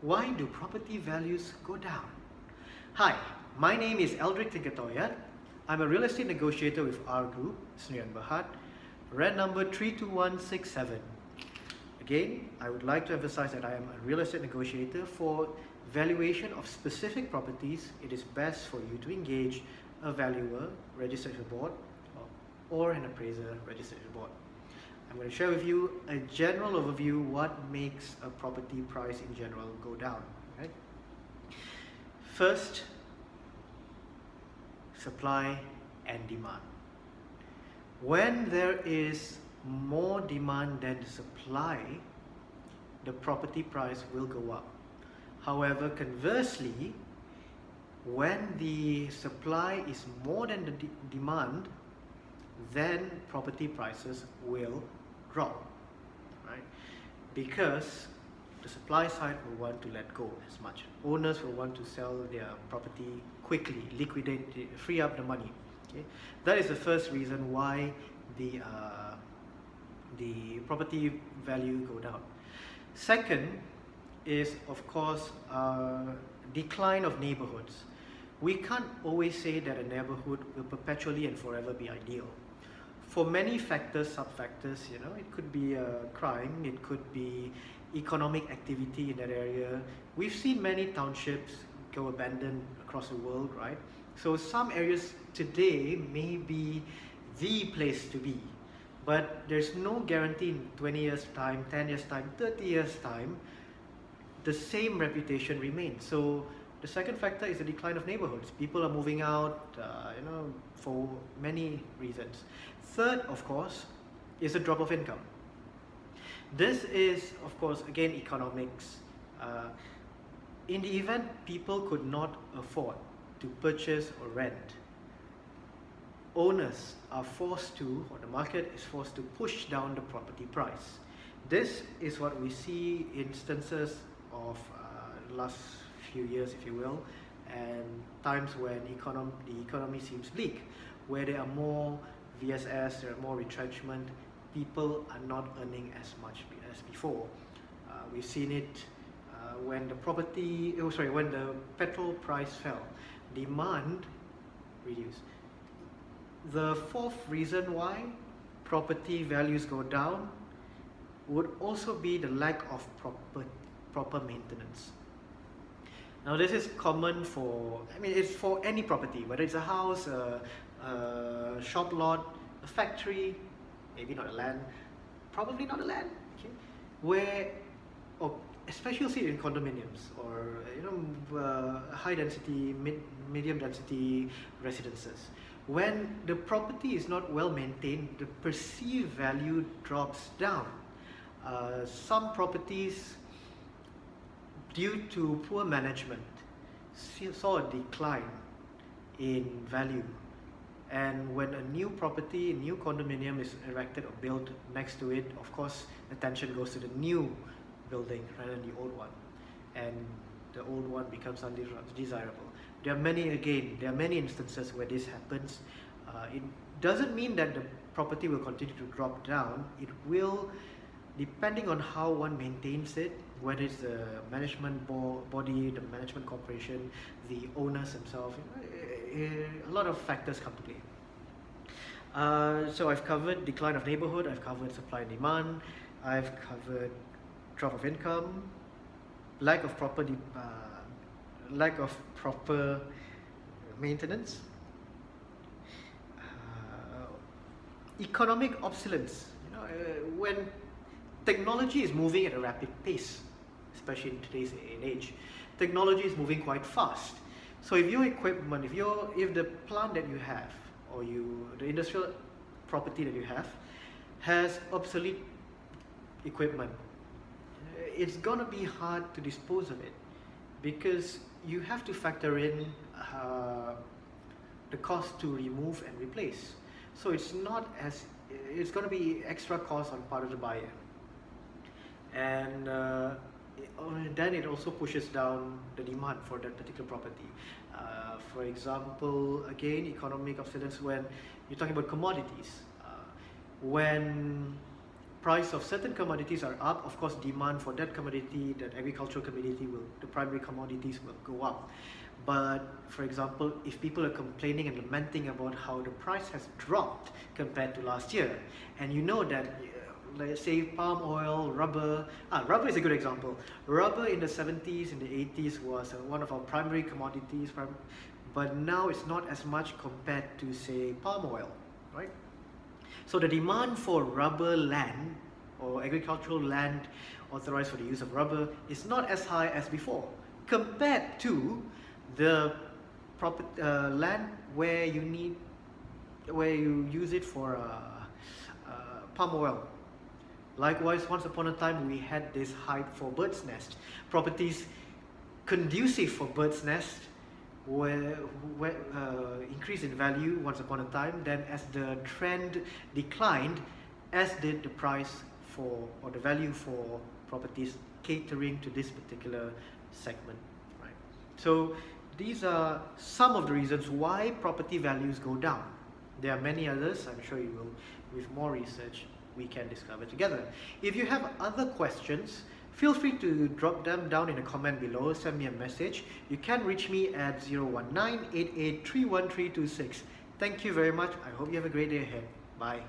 Why do property values go down? Hi, my name is Aldric Toyad. I'm a real estate negotiator with RGroup Sdn Bhd, REN number 32167. Again, I would like to emphasize that I am a real estate negotiator. For valuation of specific properties, it is best for you to engage a valuer registered with the board or an appraiser registered with the board. I'm going to share with you a general overview what makes a property price in general go down. Right? First, supply and demand. When there is more demand than the supply, the property price will go up. However, conversely, when the supply is more than the demand, then property prices will drop, right? Because the supply side will want to let go as much. Owners will want to sell their property quickly, liquidate, free up the money. Okay, that is the first reason why the property value go down. Second is, of course, decline of neighborhoods. We can't always say that a neighborhood will perpetually and forever be ideal. For many factors, sub-factors, it could be crime, it could be economic activity in that area. We've seen many townships go abandoned across the world, right? So some areas today may be the place to be, but there's no guarantee in 20 years time, 10 years time, 30 years time, the same reputation remains. So the second factor is the decline of neighborhoods. People are moving out, for many reasons. Third, of course, is a drop of income. This is, of course, again, economics. In the event people could not afford to purchase or rent, owners are forced to, or the market is forced to push down the property price. This is what we see instances of the last few years, if you will, and times when the economy seems bleak, where there are more VSS, there are more retrenchment, people are not earning as much as before. We've seen it when the petrol price fell, demand reduced. The fourth reason why property values go down would also be the lack of proper maintenance. Now this is common for, it's for any property, whether it's a house, a shop lot, a factory, maybe not a land, probably not a land, okay? Where, especially you'll see it in condominiums or high density, medium density residences. When the property is not well maintained, the perceived value drops down. Some properties, due to poor management, saw a decline in value. And when a new property, a new condominium is erected or built next to it, of course, attention goes to the new building rather than the old one. And the old one becomes undesirable. There are many instances where this happens. It doesn't mean that the property will continue to drop down. It will, depending on how one maintains it, whether it's the management body, the management corporation, the owners themselves, a lot of factors come to play. So I've covered decline of neighborhood, I've covered supply and demand, I've covered drop of income, lack of proper maintenance, economic obsolescence. When technology is moving at a rapid pace, especially in today's age, technology is moving quite fast. So if your equipment, if the plant that you have, or the industrial property that you have, has obsolete equipment, it's gonna be hard to dispose of it, because you have to factor in the cost to remove and replace. So it's gonna be extra cost on part of the buyer. And then it also pushes down the demand for that particular property. For example, again, economic obsolescence when you're talking about commodities. When price of certain commodities are up, of course demand for that commodity, that agricultural commodity the primary commodities will go up. But for example, if people are complaining and lamenting about how the price has dropped compared to last year, and you know that let's say palm oil, rubber is a good example. Rubber in the 70s, in the 80s was one of our primary commodities, but now it's not as much compared to say palm oil, right? So the demand for rubber land or agricultural land authorized for the use of rubber is not as high as before, compared to the land where you use it for palm oil. Likewise, once upon a time we had this hype for bird's nest. Properties conducive for bird's nest were increased in value once upon a time. Then as the trend declined, as did the price for, or the value for properties catering to this particular segment, right? So these are some of the reasons why property values go down. There are many others, I'm sure you will, with more research, we can discover together. If you have other questions, feel free to drop them down in a comment below, send me a message. You can reach me at 019-8831-326. Thank you very much. I hope you have a great day ahead. Bye.